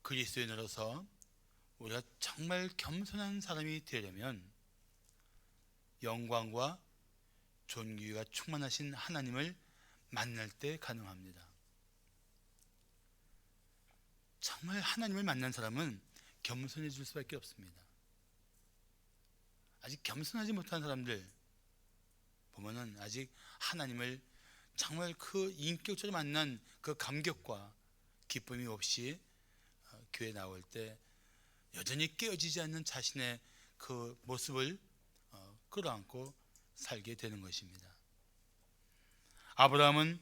그리스도인으로서 우리가 정말 겸손한 사람이 되려면 영광과 존귀가 충만하신 하나님을 만날 때 가능합니다. 정말 하나님을 만난 사람은 겸손해질 수밖에 없습니다. 아직 겸손하지 못한 사람들 보면은 아직 하나님을 정말 그 인격적으로 만난 그 감격과 기쁨이 없이 교회에 나올 때 여전히 깨어지지 않는 자신의 그 모습을 끌어안고 살게 되는 것입니다. 아브라함은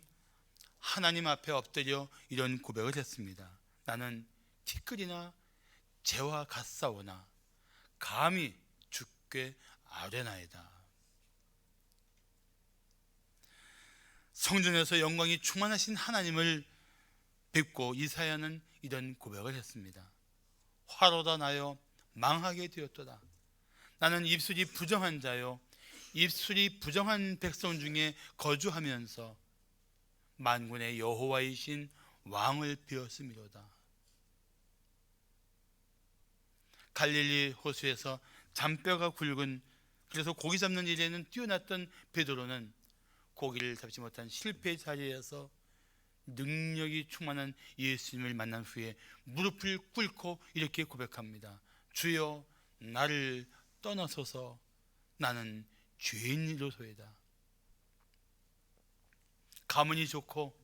하나님 앞에 엎드려 이런 고백을 했습니다. 나는 티끌이나 재와 같사오나 감히 주께 아뢰나이다. 성전에서 영광이 충만하신 하나님을 뵙고 이사야는 이런 고백을 했습니다. 화로다 나여 망하게 되었도다. 나는 입술이 부정한 자요 입술이 부정한 백성 중에 거주하면서 만군의 여호와이신 왕을 배웠음이로다. 갈릴리 호수에서 잔뼈가 굵은, 그래서 고기 잡는 일에는 뛰어났던 베드로는 고기를 잡지 못한 실패의 자리에서 능력이 충만한 예수님을 만난 후에 무릎을 꿇고 이렇게 고백합니다. 주여 나를 떠나소서 나는 죄인이로소이다. 가문이 좋고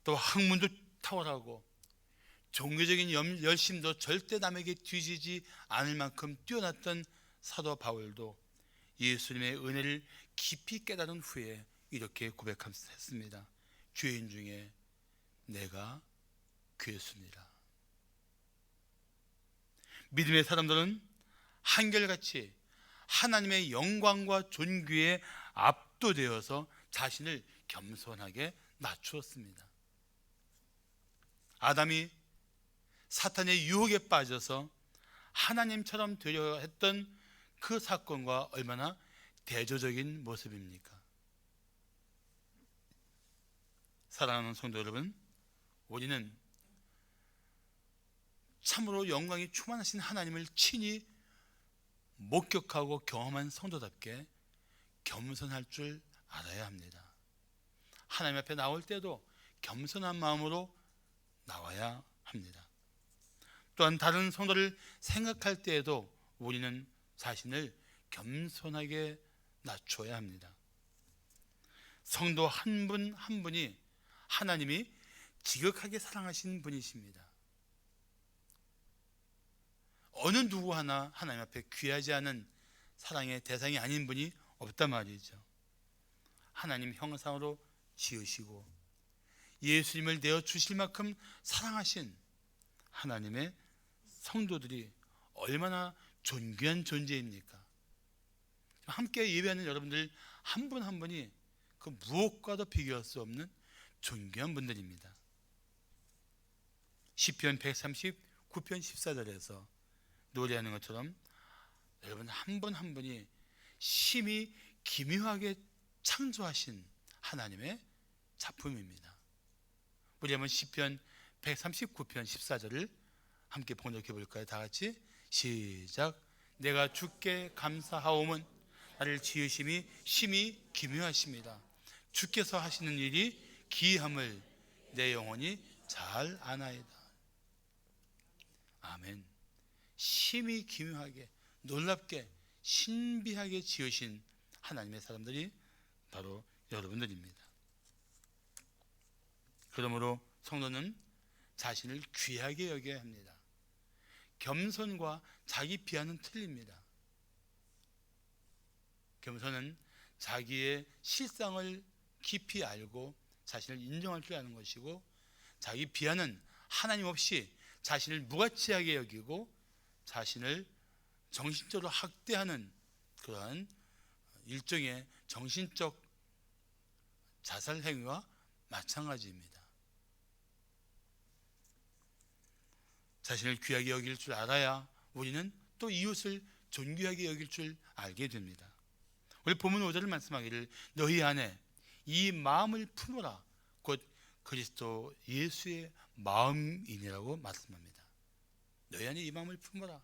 또 학문도 탁월하고 종교적인 열심도 절대 남에게 뒤지지 않을 만큼 뛰어났던 사도 바울도 예수님의 은혜를 깊이 깨달은 후에 이렇게 고백했습니다. 죄인 중에 내가 괴수니라. 믿음의 사람들은 한결같이 하나님의 영광과 존귀에 압도되어서 자신을 겸손하게 낮추었습니다. 아담이 사탄의 유혹에 빠져서 하나님처럼 되려 했던 그 사건과 얼마나 대조적인 모습입니까? 사랑하는 성도 여러분, 우리는 참으로 영광이 충만하신 하나님을 친히 목격하고 경험한 성도답게 겸손할 줄 알아야 합니다. 하나님 앞에 나올 때도 겸손한 마음으로 나와야 합니다. 또한 다른 성도를 생각할 때에도 우리는 자신을 겸손하게 낮춰야 합니다. 성도 한 분 한 분이 하나님이 지극하게 사랑하신 분이십니다. 어느 누구 하나 하나님 앞에 귀하지 않은 사랑의 대상이 아닌 분이 없단 말이죠. 하나님 형상으로 지으시고 예수님을 내어주실 만큼 사랑하신 하나님의 성도들이 얼마나 존귀한 존재입니까? 함께 예배하는 여러분들 한 분 한 분이 그 무엇과도 비교할 수 없는 존귀한 분들입니다. 시편 139편 14절에서 노래하는 것처럼 여러분 한 분 한 분이 심히 기묘하게 창조하신 하나님의 작품입니다. 우리 한번 시편 139편 14절을 함께 번역해 볼까요? 다 같이 시작. 내가 주께 감사하오면 나를 지으심이 심히 기묘하십니다. 주께서 하시는 일이 기이함을 내 영혼이 잘 아나이다. 아멘. 심히 기묘하게 놀랍게 신비하게 지으신 하나님의 사람들이 바로 여러분들입니다. 그러므로 성도는 자신을 귀하게 여겨야 합니다. 겸손과 자기 비하는 틀립니다. 겸손은 자기의 실상을 깊이 알고 자신을 인정할 줄 아는 것이고, 자기 비하는 하나님 없이 자신을 무가치하게 여기고 자신을 정신적으로 학대하는 그러한 일종의 정신적 자살 행위와 마찬가지입니다. 자신을 귀하게 여길 줄 알아야 우리는 또 이웃을 존귀하게 여길 줄 알게 됩니다. 우리 본문 5절을 말씀하기를 너희 안에 이 마음을 품어라. 곧 그리스도 예수의 마음이니라고 말씀합니다. 너희 안에 이 마음을 품어라.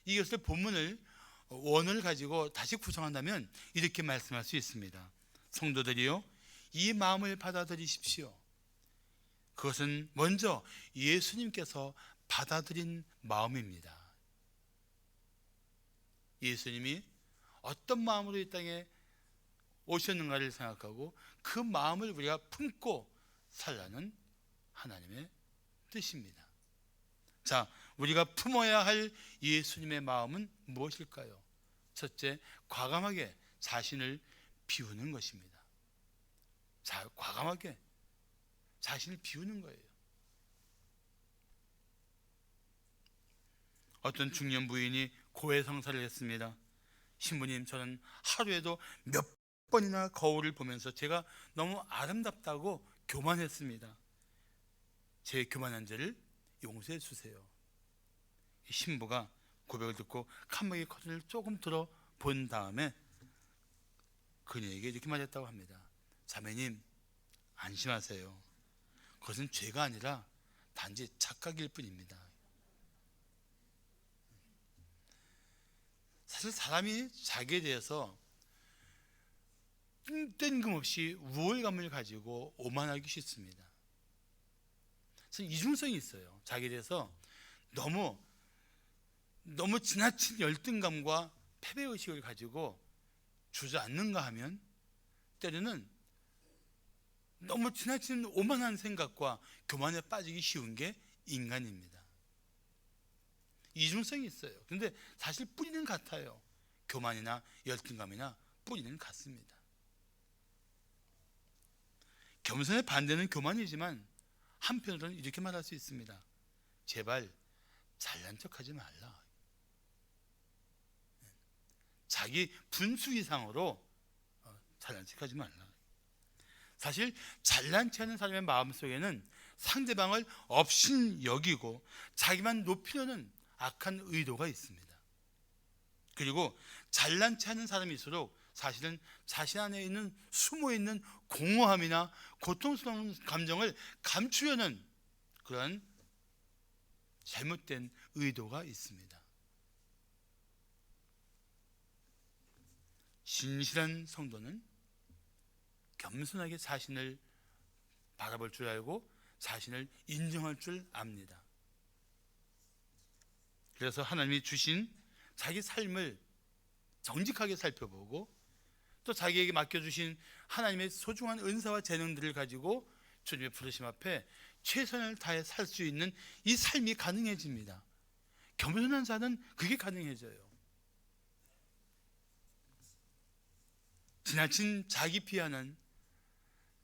이것을 본문을 원어를 가지고 다시 구성한다면 이렇게 말씀할 수 있습니다. 성도들이요, 이 마음을 받아들이십시오. 그것은 먼저 예수님께서 받아들인 마음입니다. 예수님이 어떤 마음으로 이 땅에 오셨는가를 생각하고 그 마음을 우리가 품고 살라는 하나님의 뜻입니다. 자, 우리가 품어야 할 예수님의 마음은 무엇일까요? 첫째, 과감하게 자신을 비우는 것입니다. 자, 과감하게 자신을 비우는 거예요. 어떤 중년 부인이 고해성사를 했습니다. 신부님, 저는 하루에도 몇 번이나 거울을 보면서 제가 너무 아름답다고 교만했습니다. 제 교만한 죄를 용서해 주세요. 신부가 고백을 듣고 칸막이 커튼을 조금 들어 본 다음에 그녀에게 이렇게 말했다고 합니다. 자매님, 안심하세요. 그것은 죄가 아니라 단지 착각일 뿐입니다. 사실 사람이 자기에 대해서 뜬금없이 우월감을 가지고 오만하기 쉽습니다. 그래서 이중성이 있어요. 자기에 대해서 너무 지나친 열등감과 패배의식을 가지고 주저앉는가 하면 때로는 너무 지나친 오만한 생각과 교만에 빠지기 쉬운 게 인간입니다. 이중성이 있어요. 그런데 사실 뿌리는 같아요. 교만이나 열등감이나 뿌리는 같습니다. 겸손의 반대는 교만이지만 한편으로는 이렇게 말할 수 있습니다. 제발 잘난 척하지 말라. 자기 분수 이상으로 잘난 척하지 말라. 사실 잘난 척하는 사람의 마음속에는 상대방을 업신 여기고 자기만 높이려는 악한 의도가 있습니다. 그리고 잘난 척하는 사람일수록 사실은 자신 안에 있는 숨어있는 공허함이나 고통스러운 감정을 감추려는 그런 잘못된 의도가 있습니다. 진실한 성도는 겸손하게 자신을 바라볼 줄 알고 자신을 인정할 줄 압니다. 그래서 하나님이 주신 자기 삶을 정직하게 살펴보고 또 자기에게 맡겨주신 하나님의 소중한 은사와 재능들을 가지고 주님의 부르심 앞에 최선을 다해 살 수 있는 이 삶이 가능해집니다. 겸손한 자는 그게 가능해져요. 지나친 자기 비하는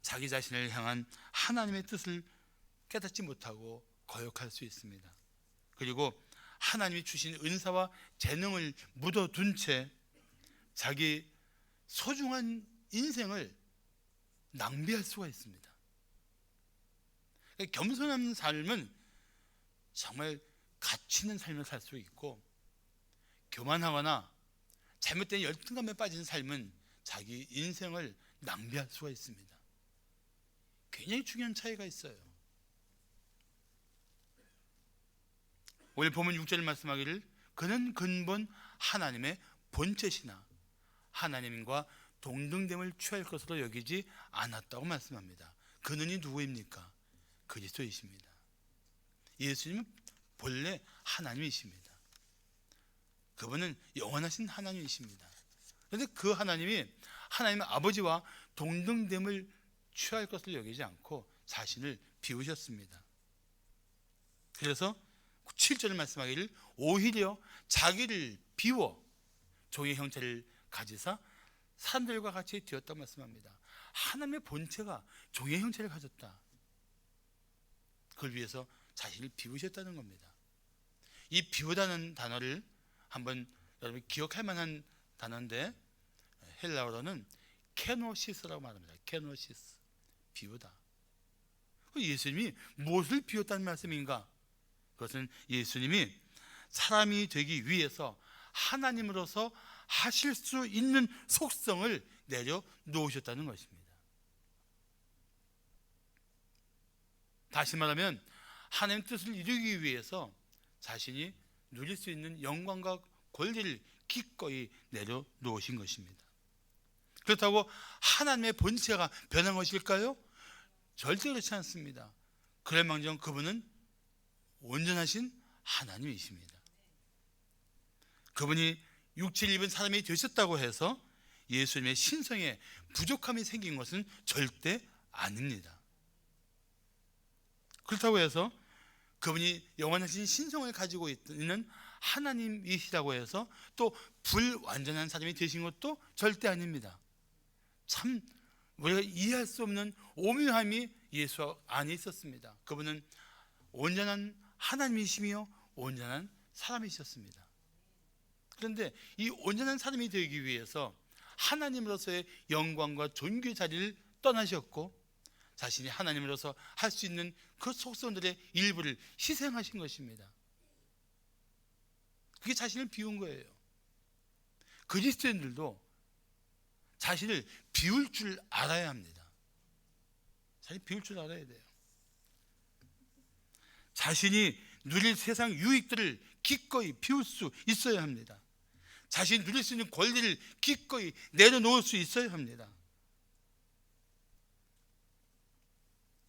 자기 자신을 향한 하나님의 뜻을 깨닫지 못하고 거역할 수 있습니다. 그리고 하나님이 주신 은사와 재능을 묻어둔 채 자기 소중한 인생을 낭비할 수가 있습니다. 겸손한 삶은 정말 가치 있는 삶을 살 수 있고, 교만하거나 잘못된 열등감에 빠진 삶은 자기 인생을 낭비할 수가 있습니다. 굉장히 중요한 차이가 있어요. 오늘 보면 6절 말씀하기를 그는 근본 하나님의 본체시나 하나님과 동등됨을 취할 것으로 여기지 않았다고 말씀합니다. 그는이 누구입니까? 그리스도이십니다. 예수님은 본래 하나님이십니다. 그분은 영원하신 하나님이십니다. 그런데 그 하나님이 하나님의 아버지와 동등됨을 취할 것을 여기지 않고 자신을 비우셨습니다. 그래서 7절 말씀하기를 오히려 자기를 비워 종의 형체를 가지사 사람들과 같이 되었다고 말씀합니다. 하나님의 본체가 종의 형체를 가졌다. 그걸 위해서 자신을 비우셨다는 겁니다. 이 비우다는 단어를 한번 여러분 기억할 만한 단어인데 헬라어로는 케노시스라고 말합니다. 케노시스, 비우다. 예수님이 무엇을 비웠다는 말씀인가? 그것은 예수님이 사람이 되기 위해서 하나님으로서 하실 수 있는 속성을 내려 놓으셨다는 것입니다. 다시 말하면 하나님의 뜻을 이루기 위해서 자신이 누릴 수 있는 영광과 권리를 기꺼이 내려놓으신 것입니다. 그렇다고 하나님의 본체가 변한 것일까요? 절대 그렇지 않습니다. 그럴망정 그분은 온전하신 하나님이십니다. 그분이 육체를 입은 사람이 되셨다고 해서 예수님의 신성에 부족함이 생긴 것은 절대 아닙니다. 그렇다고 해서 그분이 영원하신 신성을 가지고 있는 하나님이시라고 해서 또 불완전한 사람이 되신 것도 절대 아닙니다. 참 우리가 이해할 수 없는 오묘함이 예수 안에 있었습니다. 그분은 온전한 하나님이시며 온전한 사람이셨습니다. 그런데 이 온전한 사람이 되기 위해서 하나님으로서의 영광과 존귀의 자리를 떠나셨고 자신이 하나님으로서 할 수 있는 그 속성들의 일부를 희생하신 것입니다. 그게 자신을 비운 거예요. 그리스도인들도 자신을 비울 줄 알아야 합니다. 자신을 비울 줄 알아야 돼요. 자신이 누릴 세상 유익들을 기꺼이 비울 수 있어야 합니다. 자신이 누릴 수 있는 권리를 기꺼이 내려놓을 수 있어야 합니다.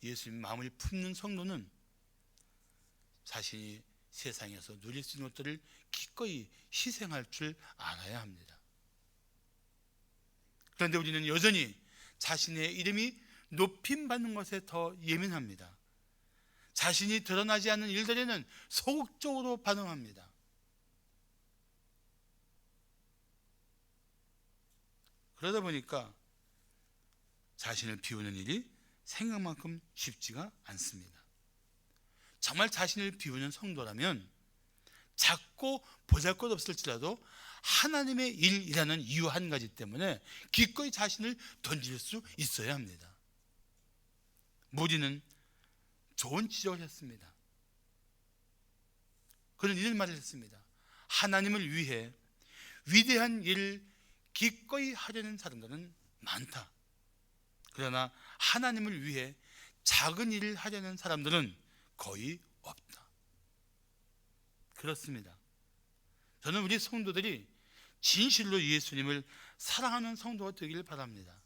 예수님 마음을 품는 성도는 자신이 세상에서 누릴 수 있는 것들을 기꺼이 희생할 줄 알아야 합니다. 그런데 우리는 여전히 자신의 이름이 높임받는 것에 더 예민합니다. 자신이 드러나지 않는 일들에는 소극적으로 반응합니다. 그러다 보니까 자신을 비우는 일이 생각만큼 쉽지가 않습니다. 정말 자신을 비우는 성도라면 작고 보잘것없을지라도 하나님의 일이라는 이유 한 가지 때문에 기꺼이 자신을 던질 수 있어야 합니다. 모디는 좋은 지적을 했습니다. 그는 이런 말을 했습니다. 하나님을 위해 위대한 일을 기꺼이 하려는 사람들은 많다. 그러나 하나님을 위해 작은 일을 하려는 사람들은 거의 없다. 그렇습니다. 저는 우리 성도들이 진실로 예수님을 사랑하는 성도가 되기를 바랍니다.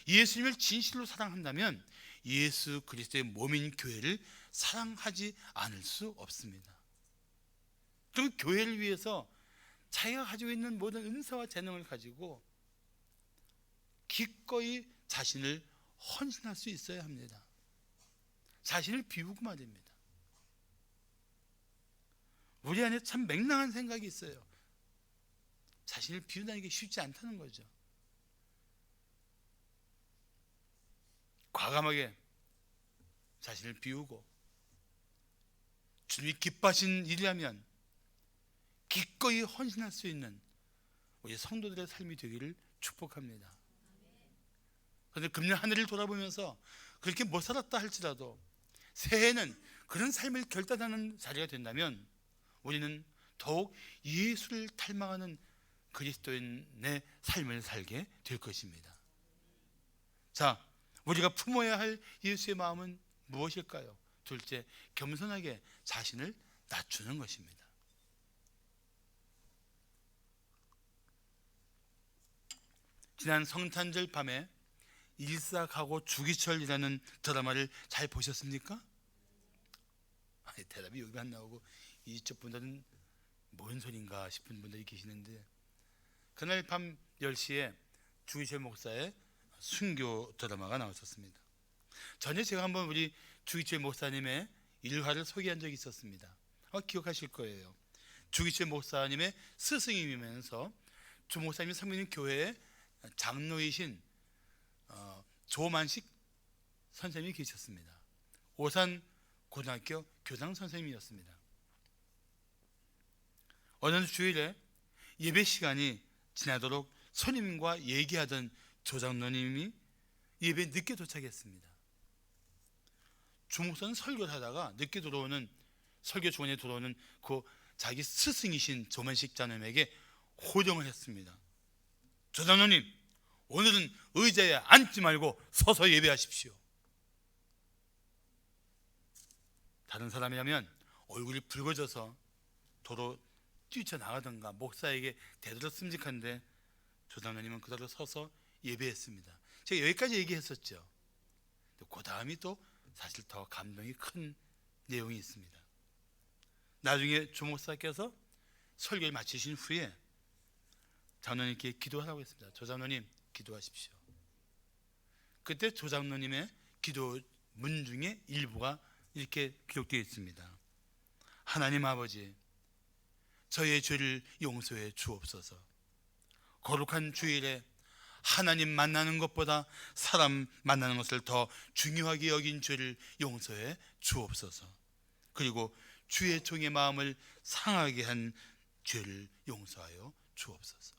예수님을 진실로 사랑한다면 예수 그리스도의 몸인 교회를 사랑하지 않을 수 없습니다. 그 교회를 위해서 자기가 가지고 있는 모든 은사와 재능을 가지고 기꺼이 자신을 헌신할 수 있어야 합니다. 자신을 비우고 말입니다. 우리 안에 참 맹랑한 생각이 있어요. 자신을 비운다는 게 쉽지 않다는 거죠. 과감하게 자신을 비우고 주님이 기뻐하신 일이라면 기꺼이 헌신할 수 있는 우리 성도들의 삶이 되기를 축복합니다. 그런데 금년 한 해를 돌아보면서 그렇게 못 살았다 할지라도 새해에는 그런 삶을 결단하는 자리가 된다면 우리는 더욱 예수를 닮아가는 그리스도인의 삶을 살게 될 것입니다. 자, 우리가 품어야 할 예수의 마음은 무엇일까요? 둘째, 겸손하게 자신을 낮추는 것입니다. 지난 성탄절 밤에 일사가고 주기철이라는 드라마를 잘 보셨습니까? 대답이 여기 안 나오고 이쪽 분들은 뭔 소린가 싶은 분들이 계시는데, 그날 밤 10시에 주기철 목사의 순교 드라마가 나왔었습니다. 전에 제가 한번 우리 주기철 목사님의 일화를 소개한 적이 있었습니다. 기억하실 거예요. 주기철 목사님의 스승이면서 주 목사님이 섬기는 교회의 장로이신 조만식 선생님이 계셨습니다. 오산 고등학교 교장 선생님이었습니다. 어느 주일에 예배 시간이 지나도록 손님과 얘기하던 조장로님이 예배에 늦게 도착했습니다. 주목사는 설교를 하다가 늦게 들어오는 설교 중간에 들어오는 그 자기 스승이신 조만식 장로님에게 호령을 했습니다. 조장로님, 오늘은 의자에 앉지 말고 서서 예배하십시오. 다른 사람이라면 얼굴이 붉어져서 도로 뛰쳐나가던가 목사에게 대들었음직한데 조장로님은 그대로 서서 예배했습니다. 제가 여기까지 얘기했었죠. 그 다음이 또 사실 더 감동이 큰 내용이 있습니다. 나중에 주목사께서 설교를 마치신 후에 장로님께 기도하라고 했습니다. 조장로님 기도하십시오. 그때 조장로님의 기도문 중에 일부가 이렇게 기록되어 있습니다. 하나님 아버지, 저의 죄를 용서해 주옵소서. 거룩한 주일에 하나님 만나는 것보다 사람 만나는 것을 더 중요하게 여긴 죄를 용서해 주옵소서. 그리고 주의 종의 마음을 상하게 한 죄를 용서하여 주옵소서.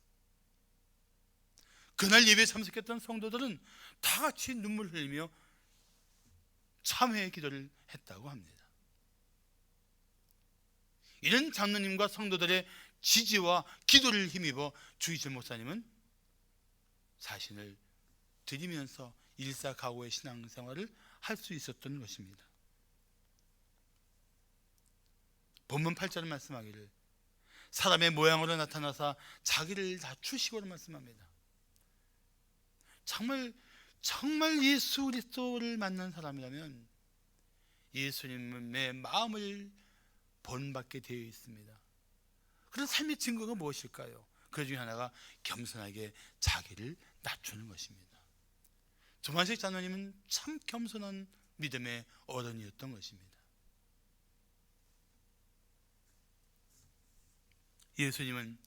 그날 예배에 참석했던 성도들은 다 같이 눈물 흘리며 참회의 기도를 했다고 합니다. 이런 장로님과 성도들의 지지와 기도를 힘입어 주기철 목사님은 자신을 드리면서 일사각오의 신앙생활을 할 수 있었던 것입니다. 본문 8절에 말씀하기를 사람의 모양으로 나타나사 자기를 낮추시고로 말씀합니다. 정말 예수 그리스도를 만난 사람이라면 예수님의 마음을 본받게 되어 있습니다. 그런 삶의 증거가 무엇일까요? 그 중에 하나가 겸손하게 자기를 낮추는 것입니다. 조만식 장로님은 참 겸손한 믿음의 어른이었던 것입니다. 예수님은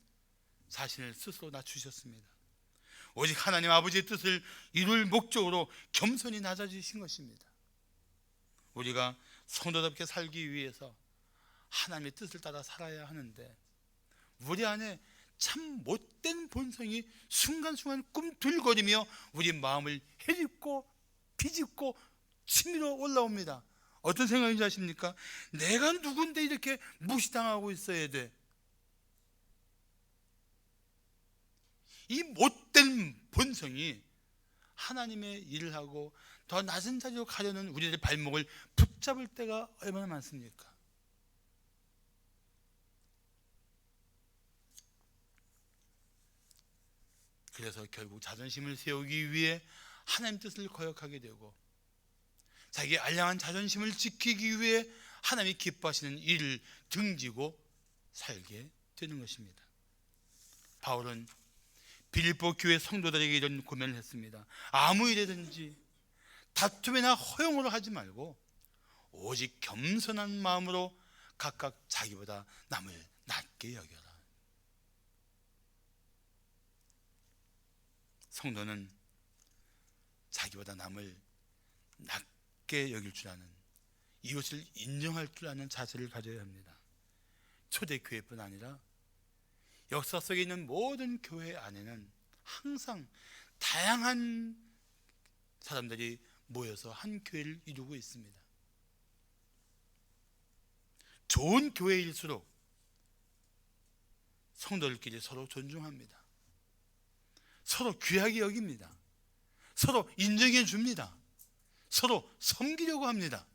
자신을 스스로 낮추셨습니다. 오직 하나님 아버지의 뜻을 이룰 목적으로 겸손히 낮아지신 것입니다. 우리가 성도답게 살기 위해서 하나님의 뜻을 따라 살아야 하는데 우리 안에 참 못된 본성이 순간순간 꿈틀거리며 우리 마음을 헤집고 비집고 치밀어 올라옵니다. 어떤 생각인지 아십니까? 내가 누군데 이렇게 무시당하고 있어야 돼. 이 못된 본성이 하나님의 일을 하고 더 낮은 자리로 가려는 우리들의 발목을 붙잡을 때가 얼마나 많습니까? 그래서 결국 자존심을 세우기 위해 하나님 뜻을 거역하게 되고 자기의 알량한 자존심을 지키기 위해 하나님이 기뻐하시는 일을 등지고 살게 되는 것입니다. 바울은 빌립보 교회 성도들에게 이런 고면을 했습니다. 아무 일이든지 다툼이나 허용으로 하지 말고 오직 겸손한 마음으로 각각 자기보다 남을 낮게 여겨라. 성도는 자기보다 남을 낮게 여길 줄 아는, 이웃을 인정할 줄 아는 자세를 가져야 합니다. 초대교회뿐 아니라 역사 속에 있는 모든 교회 안에는 항상 다양한 사람들이 모여서 한 교회를 이루고 있습니다. 좋은 교회일수록 성도들끼리 서로 존중합니다. 서로 귀하게 여깁니다. 서로 인정해 줍니다. 서로 섬기려고 합니다.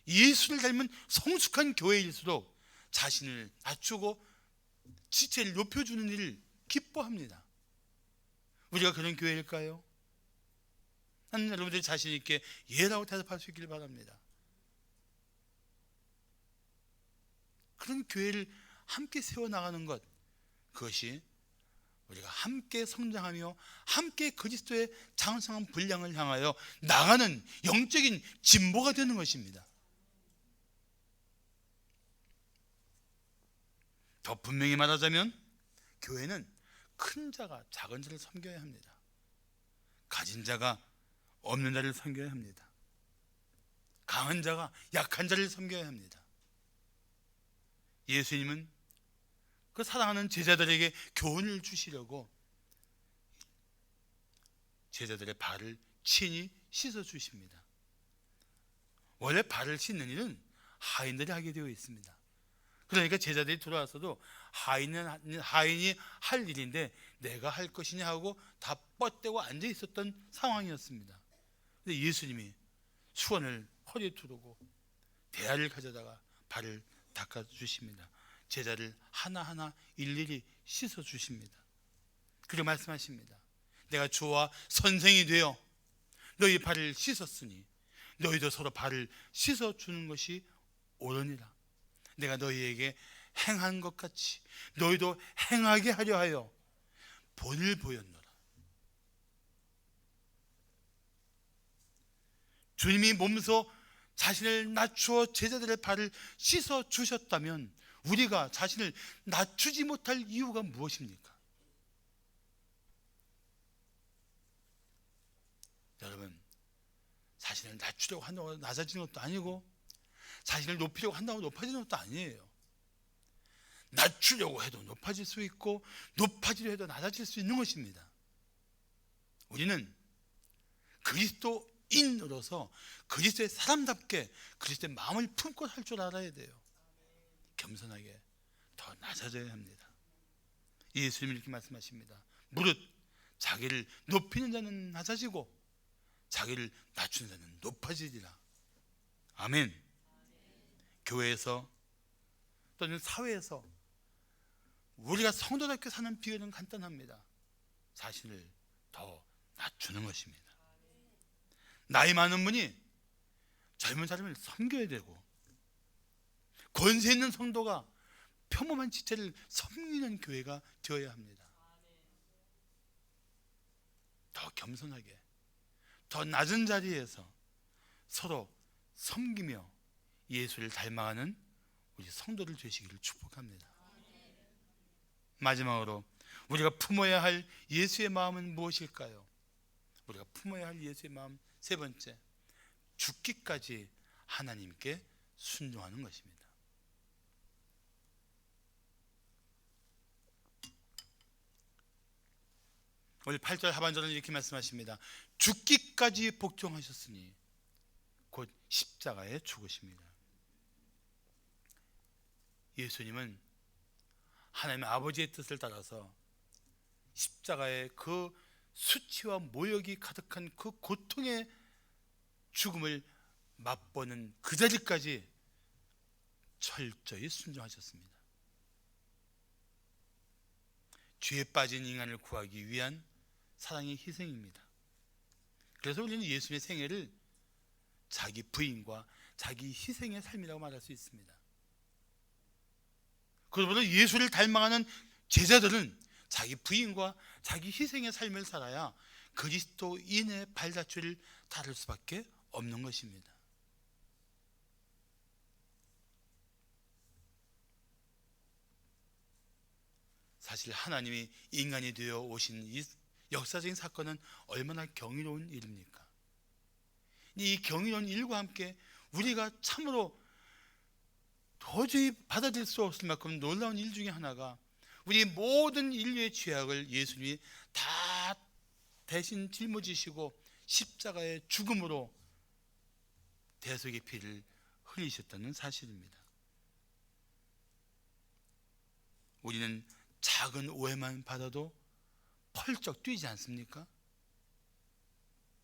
예수를 닮은 성숙한 교회일수록 자신을 낮추고 지체를 높여주는 일을 기뻐합니다. 우리가 그런 교회일까요? 나는 여러분들이 자신 있게 예라고 대답할 수 있기를 바랍니다. 그런 교회를 함께 세워나가는 것, 그것이 우리가 함께 성장하며 함께 그리스도의 장성한 분량을 향하여 나가는 영적인 진보가 되는 것입니다. 더 분명히 말하자면 교회는 큰 자가 작은 자를 섬겨야 합니다. 가진 자가 없는 자를 섬겨야 합니다. 강한 자가 약한 자를 섬겨야 합니다. 예수님은 그 사랑하는 제자들에게 교훈을 주시려고 제자들의 발을 친히 씻어 주십니다. 원래 발을 씻는 일은 하인들이 하게 되어 있습니다. 그러니까 제자들이 들어와서도 하인이 할 일인데 내가 할 것이냐 하고 다 뻗대고 앉아 있었던 상황이었습니다. 근데 예수님이 수건을 허리에 두르고 대야를 가져다가 발을 닦아주십니다. 제자를 하나하나 일일이 씻어주십니다. 그리고 말씀하십니다. 내가 주와 선생이 되어 너희 발을 씻었으니 너희도 서로 발을 씻어주는 것이 옳으니라. 내가 너희에게 행한 것 같이 너희도 행하게 하려 하여 본을 보였노라. 주님이 몸소 자신을 낮추어 제자들의 발을 씻어 주셨다면 우리가 자신을 낮추지 못할 이유가 무엇입니까? 여러분, 자신을 낮추려고 한다고 낮아지는 것도 아니고 자신을 높이려고 한다고 높아지는 것도 아니에요. 낮추려고 해도 높아질 수 있고 높아지려 해도 낮아질 수 있는 것입니다. 우리는 그리스도인으로서 그리스도의 사람답게 그리스도의 마음을 품고 살 줄 알아야 돼요. 겸손하게 더 낮아져야 합니다. 예수님이 이렇게 말씀하십니다. 무릇 자기를 높이는 자는 낮아지고 자기를 낮추는 자는 높아지리라. 아멘. 교회에서 또는 사회에서 우리가 성도답게 사는 비결은 간단합니다. 자신을 더 낮추는 것입니다. 나이 많은 분이 젊은 사람을 섬겨야 되고 권세 있는 성도가 평범한 지체를 섬기는 교회가 되어야 합니다. 더 겸손하게 더 낮은 자리에서 서로 섬기며 예수를 닮아가는 우리 성도들 되시기를 축복합니다. 마지막으로 우리가 품어야 할 예수의 마음은 무엇일까요? 우리가 품어야 할 예수의 마음 세 번째, 죽기까지 하나님께 순종하는 것입니다. 오늘 8절 하반절은 이렇게 말씀하십니다. 죽기까지 복종하셨으니 곧 십자가에 죽으십니다. 예수님은 하나님의 아버지의 뜻을 따라서 십자가의 그 수치와 모욕이 가득한 그 고통의 죽음을 맛보는 그 자리까지 철저히 순종하셨습니다. 죄에 빠진 인간을 구하기 위한 사랑의 희생입니다. 그래서 우리는 예수님의 생애를 자기 부인과 자기 희생의 삶이라고 말할 수 있습니다. 그러므로 예수를 닮아가는 제자들은 자기 부인과 자기 희생의 삶을 살아야 그리스도인의 발자취를 따를 수밖에 없는 것입니다. 사실 하나님이 인간이 되어 오신 이 역사적인 사건은 얼마나 경이로운 일입니까? 이 경이로운 일과 함께 우리가 참으로 도저히 받아들일 수 없을 만큼 놀라운 일 중에 하나가 우리 모든 인류의 죄악을 예수님이 다 대신 짊어지시고 십자가의 죽음으로 대속의 피를 흘리셨다는 사실입니다. 우리는 작은 오해만 받아도 펄쩍 뛰지 않습니까?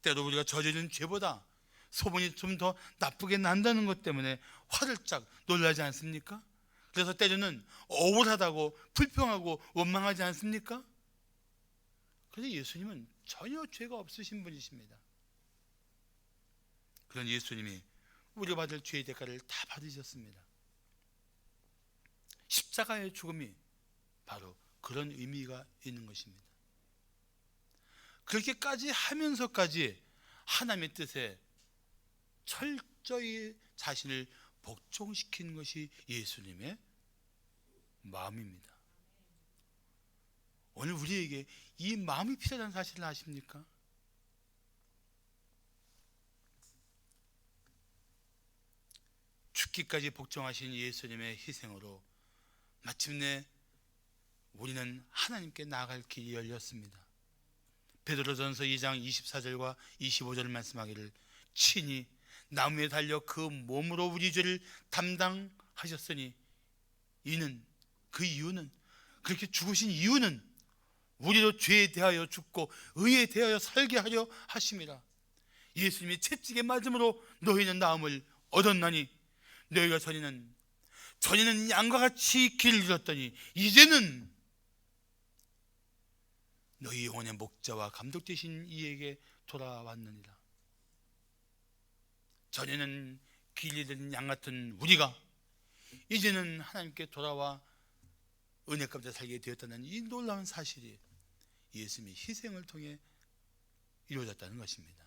때로 우리가 저지른 죄보다 소문이 좀 더 나쁘게 난다는 것 때문에 화들짝 놀라지 않습니까? 그래서 때로는 억울하다고 불평하고 원망하지 않습니까? 그런데 예수님은 전혀 죄가 없으신 분이십니다. 그런 예수님이 우리가 받을 죄의 대가를 다 받으셨습니다. 십자가의 죽음이 바로 그런 의미가 있는 것입니다. 그렇게까지 하면서까지 하나님의 뜻에 철저히 자신을 복종시키는 것이 예수님의 마음입니다. 오늘 우리에게 이 마음이 필요하다는 사실을 아십니까? 죽기까지 복종하신 예수님의 희생으로 마침내 우리는 하나님께 나아갈 길이 열렸습니다. 베드로전서 2장 24절과 25절을 말씀하기를 친히 나무에 달려 그 몸으로 우리 죄를 담당하셨으니 그 이유는 그렇게 죽으신 이유는 우리로 죄에 대하여 죽고 의에 대하여 살게 하려 하심이라. 예수님이 채찍에 맞음으로 너희는 나음을 얻었나니 너희가 전에는 양과 같이 길을 잃었더니 이제는 너희 영혼의 목자와 감독 되신 이에게 돌아왔느니라. 전에는 길 잃은 양 같은 우리가 이제는 하나님께 돌아와 은혜 가운데 살게 되었다는 이 놀라운 사실이 예수님의 희생을 통해 이루어졌다는 것입니다.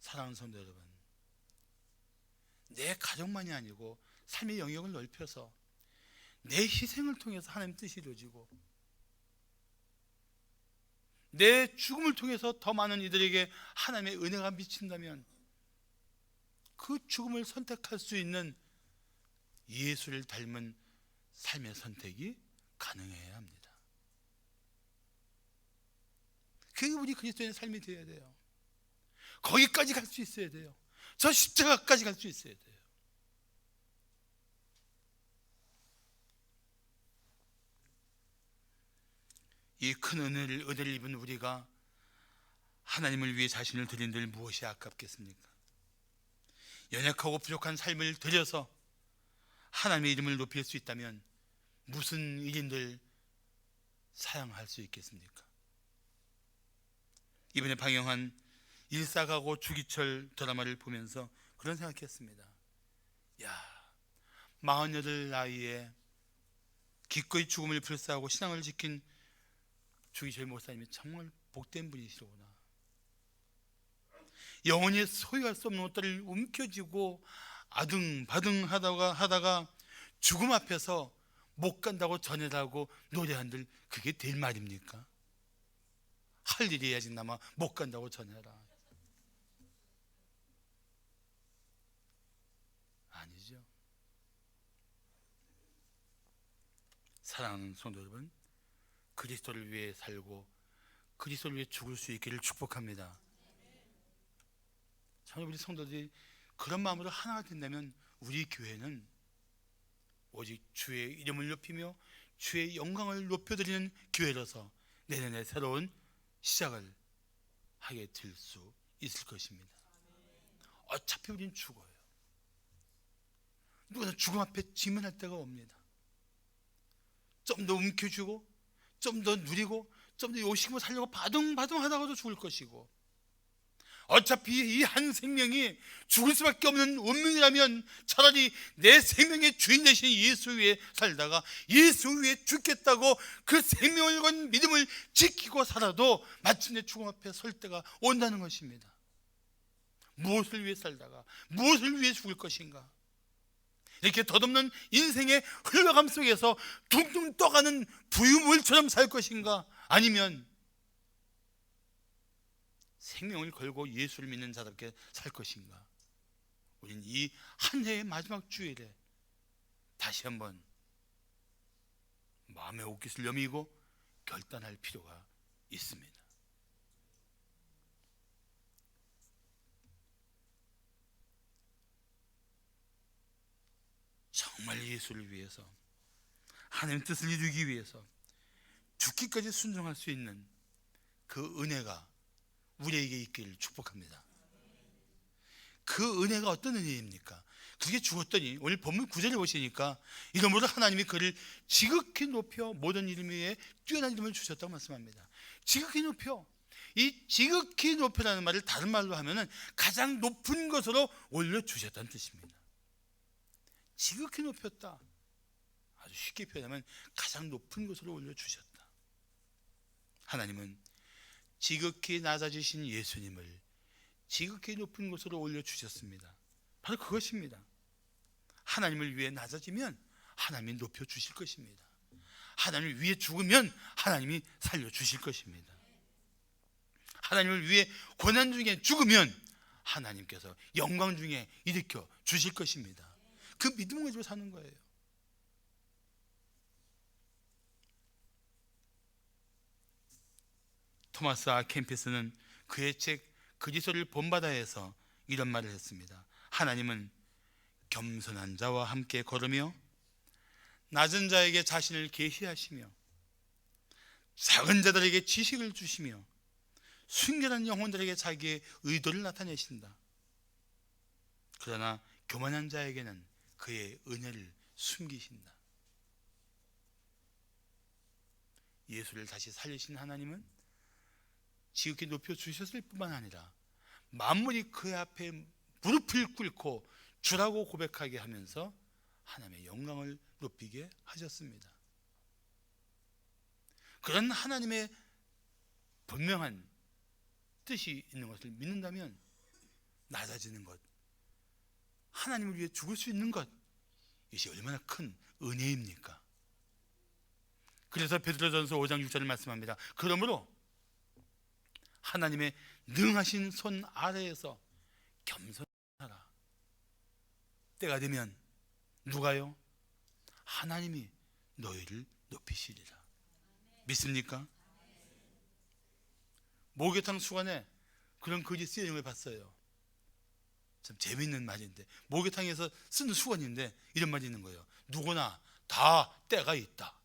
사랑하는 성도 여러분, 내 가족만이 아니고 삶의 영역을 넓혀서 내 희생을 통해서 하나님의 뜻이 이루어지고 내 죽음을 통해서 더 많은 이들에게 하나님의 은혜가 미친다면 그 죽음을 선택할 수 있는 예수를 닮은 삶의 선택이 가능해야 합니다. 그게 우리 그리스도인의 삶이 되어야 돼요. 거기까지 갈 수 있어야 돼요. 저 십자가까지 갈 수 있어야 돼요. 이 큰 은혜를 입은 우리가 하나님을 위해 자신을 드린들 무엇이 아깝겠습니까? 연약하고 부족한 삶을 들여서 하나님의 이름을 높일 수 있다면 무슨 일인들 사양할 수 있겠습니까? 이번에 방영한 일사가고 주기철 드라마를 보면서 그런 생각했습니다. 48 나이에 기꺼이 죽음을 불사하고 신앙을 지킨 주기철 목사님이 정말 복된 분이시로구나. 영원히 소유할 수 없는 것들을 움켜쥐고 아등바등 하다가 죽음 앞에서 못 간다고 전해라고 노래한들 그게 될 말입니까? 할 일이 해야지 나마 못 간다고 전해라. 아니죠. 사랑하는 성도 여러분, 그리스도를 위해 살고 그리스도를 위해 죽을 수 있기를 축복합니다. 정말 우리 성도들이 그런 마음으로 하나가 된다면 우리 교회는 오직 주의 이름을 높이며 주의 영광을 높여드리는 교회로서 내년에 새로운 시작을 하게 될 수 있을 것입니다. 어차피 우리는 죽어요. 누구나 죽음 앞에 직면할 때가 옵니다. 좀 더 움켜쥐고 좀 더 누리고 좀 더 요식으로 살려고 바둥바둥 하다가도 죽을 것이고, 어차피 이 한 생명이 죽을 수밖에 없는 운명이라면 차라리 내 생명의 주인 되신 예수 위에 살다가 예수 위에 죽겠다고 그 생명을 건 믿음을 지키고 살아도 마침내 죽음 앞에 설 때가 온다는 것입니다. 무엇을 위해 살다가 무엇을 위해 죽을 것인가? 이렇게 덧없는 인생의 흘러감 속에서 둥둥 떠가는 부유물처럼 살 것인가? 아니면 생명을 걸고 예수를 믿는 자답게 살 것인가? 우리는 이 한 해의 마지막 주일에 다시 한번 마음의 옷깃을 여미고 결단할 필요가 있습니다. 정말 예수를 위해서, 하나님의 뜻을 이루기 위해서 죽기까지 순종할 수 있는 그 은혜가 우리에게 있기를 축복합니다. 그 은혜가 어떤 은혜입니까? 그게 죽었더니 오늘 본문 9절에 보시니까 이러므로 하나님이 그를 지극히 높여 모든 이름 위에 뛰어난 이름을 주셨다고 말씀합니다. 지극히 높여, 이 지극히 높여라는 말을 다른 말로 하면은 가장 높은 것으로 올려주셨다는 뜻입니다. 지극히 높였다, 아주 쉽게 표현하면 가장 높은 것으로 올려주셨다. 하나님은 지극히 낮아지신 예수님을 지극히 높은 곳으로 올려주셨습니다. 바로 그것입니다. 하나님을 위해 낮아지면 하나님이 높여주실 것입니다. 하나님을 위해 죽으면 하나님이 살려주실 것입니다. 하나님을 위해 고난 중에 죽으면 하나님께서 영광 중에 일으켜 주실 것입니다. 그 믿음을 가지고 사는 거예요. 토마스 아 캠피스는 그의 책 그리스도를 본받아에서 이런 말을 했습니다. 하나님은 겸손한 자와 함께 걸으며 낮은 자에게 자신을 계시하시며 작은 자들에게 지식을 주시며 순결한 영혼들에게 자기의 의도를 나타내신다. 그러나 교만한 자에게는 그의 은혜를 숨기신다. 예수를 다시 살리신 하나님은 지극히 높여주셨을 뿐만 아니라 만물이 그 앞에 무릎을 꿇고 주라고 고백하게 하면서 하나님의 영광을 높이게 하셨습니다. 그런 하나님의 분명한 뜻이 있는 것을 믿는다면 낮아지는 것, 하나님을 위해 죽을 수 있는 것, 이것이 얼마나 큰 은혜입니까? 그래서 베드로전서 5장 6절을 말씀합니다. 그러므로 하나님의 능하신 손 아래에서 겸손하라. 때가 되면 누가요? 하나님이 너희를 높이시리라. 믿습니까? 목욕탕 수관에 그런 글이 쓰여진 걸 봤어요. 참 재미있는 말인데, 목욕탕에서 쓰는 수건인데 이런 말이 있는 거예요. 누구나 다 때가 있다.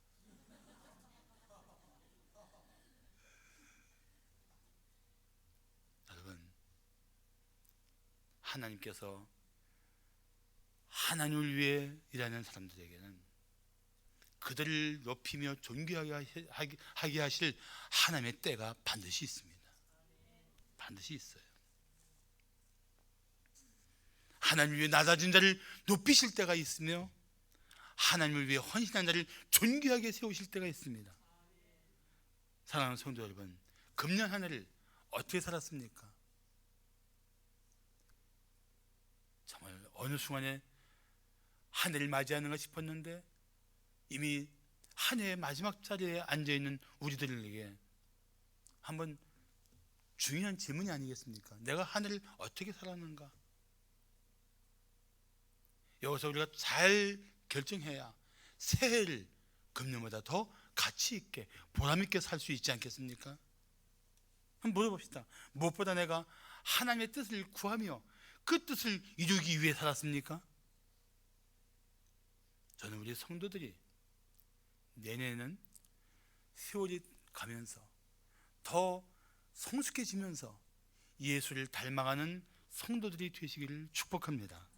여러분, 하나님께서 하나님을 위해 일하는 사람들에게는 그들을 높이며 존귀하게 하게 하실 하나님의 때가 반드시 있습니다. 반드시 있어요. 하나님을 위해 낮아진 자를 높이실 때가 있으며 하나님을 위해 헌신한 자를 존귀하게 세우실 때가 있습니다. 사랑하는 성도 여러분, 금년 한 해를 어떻게 살았습니까? 정말 어느 순간에 한 해를 맞이하는가 싶었는데 이미 한 해의 마지막 자리에 앉아있는 우리들에게 한번 중요한 질문이 아니겠습니까? 내가 한 해를 어떻게 살았는가? 여기서 우리가 잘 결정해야 새해를 금년보다 더 가치 있게 보람 있게 살 수 있지 않겠습니까? 한번 물어봅시다. 무엇보다 내가 하나님의 뜻을 구하며 그 뜻을 이루기 위해 살았습니까? 저는 우리 성도들이 내년에는 세월이 가면서 더 성숙해지면서 예수를 닮아가는 성도들이 되시기를 축복합니다.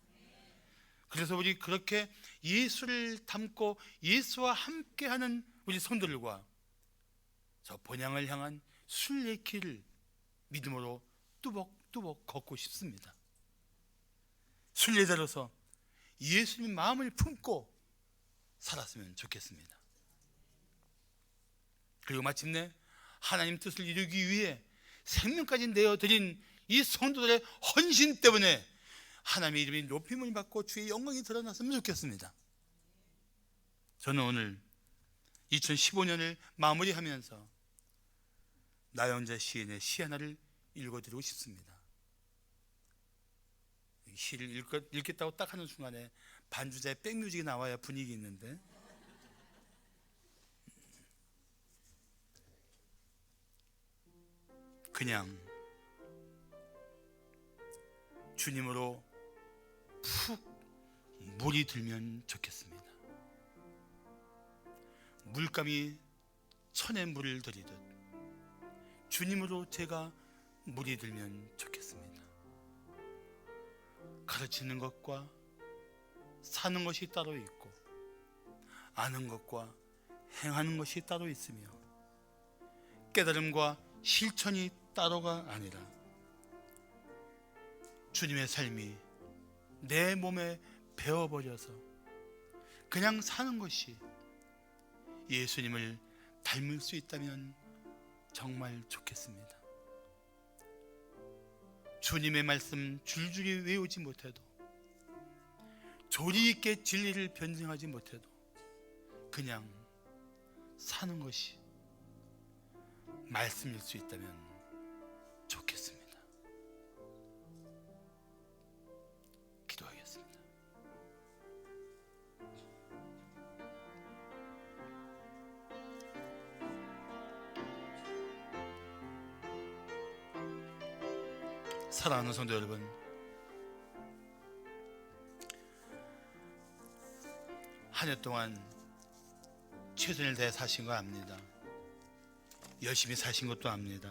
그래서 우리 그렇게 예수를 닮고 예수와 함께하는 우리 성도들과 저 본향을 향한 순례의 길을 믿음으로 뚜벅뚜벅 걷고 싶습니다. 순례자로서 예수님 마음을 품고 살았으면 좋겠습니다. 그리고 마침내 하나님 뜻을 이루기 위해 생명까지 내어드린 이 성도들의 헌신 때문에 하나님의 이름이 높임을 받고 주의 영광이 드러났으면 좋겠습니다. 저는 오늘 2015년을 마무리하면서 나영자 시인의 시 하나를 읽어드리고 싶습니다. 시를 읽겠다고 딱 하는 순간에 반주자의 백뮤직이 나와야 분위기 있는데, 그냥 주님으로 푹 물이 들면 좋겠습니다. 물감이 천에 물을 들이듯 주님으로 제가 물이 들면 좋겠습니다. 가르치는 것과 사는 것이 따로 있고 아는 것과 행하는 것이 따로 있으며 깨달음과 실천이 따로가 아니라 주님의 삶이 내 몸에 배어버려서 그냥 사는 것이 예수님을 닮을 수 있다면 정말 좋겠습니다. 주님의 말씀 줄줄이 외우지 못해도, 조리 있게 진리를 변증하지 못해도 그냥 사는 것이 말씀일 수 있다면 좋겠습니다. 기도하겠습니다. 사랑하는 성도 여러분, 한 해 동안 최선을 다해 사신 거 압니다. 열심히 사신 것도 압니다.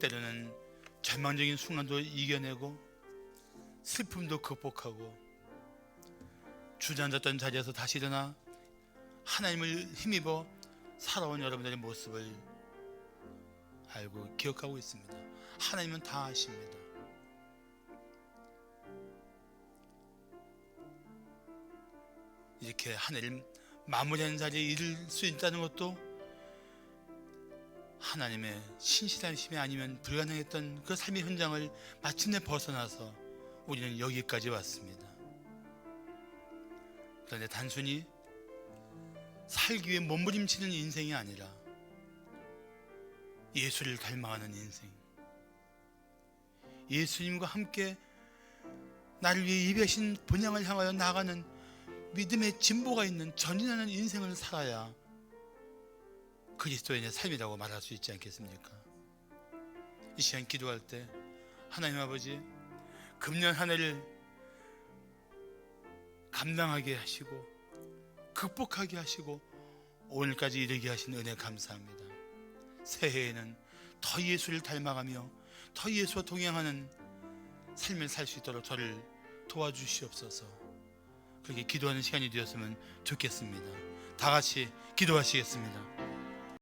때로는 절망적인 순간도 이겨내고 슬픔도 극복하고 주저앉았던 자리에서 다시 일어나 하나님을 힘입어 살아온 여러분들의 모습을 알고 기억하고 있습니다. 하나님은 다 아십니다. 이렇게 한 해를 마무리하는 자리에 이를 수 있다는 것도 하나님의 신실하심이 아니면 불가능했던 그 삶의 현장을 마침내 벗어나서 우리는 여기까지 왔습니다. 그런데 단순히 살기 위해 몸부림치는 인생이 아니라 예수를 닮아가는 인생, 예수님과 함께 나를 위해 예비하신 본향을 향하여 나아가는 믿음의 진보가 있는 전진하는 인생을 살아야 그리스도인의 삶이라고 말할 수 있지 않겠습니까? 이 시간 기도할 때 하나님 아버지, 금년 한 해를 감당하게 하시고 극복하게 하시고 오늘까지 이르게 하신 은혜 감사합니다. 새해에는 더 예수를 닮아가며 더 예수와 동행하는 삶을 살 수 있도록 저를 도와주시옵소서. 그렇게 기도하는 시간이 되었으면 좋겠습니다. 다 같이 기도하시겠습니다.